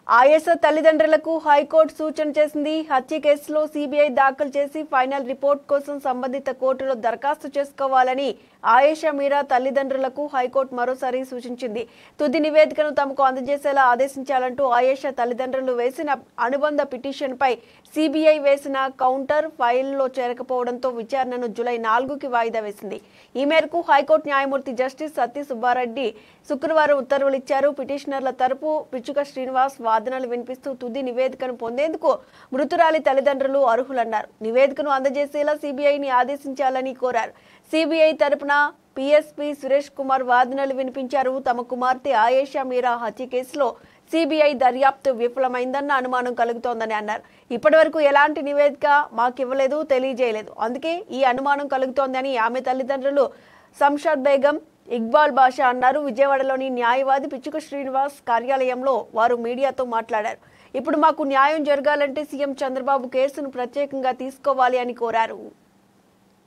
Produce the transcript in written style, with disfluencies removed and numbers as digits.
ఆయేష తల్లిదండ్రులకు హైకోర్టు సూచన చేసింది. హత్య కేసులో సీబీఐ దాఖలు చేసి ఫైనల్ రిపోర్ట్ కోసం సంబంధిత కోర్టులో దరఖాస్తు చేసుకోవాలని ఆయేష మీరా తల్లిదండ్రులకు హైకోర్టు మరోసారి సూచించింది. తుది నివేదికను తమకు అందజేసేలా ఆదేశించాలంటూ ఆయేష తల్లిదండ్రులు వేసిన అనుబంధ పిటిషన్పై సీబీఐ వేసిన కౌంటర్ ఫైల్లో చేరకపోవడంతో విచారణను జూలై 4కి వాయిదా వేసింది. ఈ మేరకు హైకోర్టు న్యాయమూర్తి జస్టిస్ సత్య సుబ్బారెడ్డి శుక్రవారం ఉత్తర్వులు ఇచ్చారు. పిటిషనర్ల తరపు పిచ్చుక శ్రీనివాస్ వాదనలు వినిపిస్తూ తుది నివేదికను పొందేందుకు మృతురాలి తల్లిదండ్రులు అర్హులన్నారు. నివేదికను అందజేసేలా సీబీఐని ఆదేశించాలని కోరారు. సీబీఐ తరపున పీఎస్పీ సురేష్ కుమార్ వాదనలు వినిపించారు. తమ కుమార్తె ఆయేష మీరా హత్య కేసులో సీబీఐ దర్యాప్తు విఫలమైందన్న అనుమానం కలుగుతోందని అన్నారు. ఇప్పటివరకు ఎలాంటి నివేదిక మాకివ్వలేదు, తెలియజేయలేదు. అందుకే ఈ అనుమానం కలుగుతోందని ఆమె తల్లిదండ్రులు సంషాద్ బేగం, ఇక్బాల్ బాషా అన్నారు. విజయవాడలోని న్యాయవాది పిచ్చుక శ్రీనివాస్ కార్యాలయంలో వారు మీడియాతో మాట్లాడారు. ఇప్పుడు మాకు న్యాయం జరగాలంటే సీఎం చంద్రబాబు కేసును ప్రత్యేకంగా తీసుకోవాలి అని కోరారు.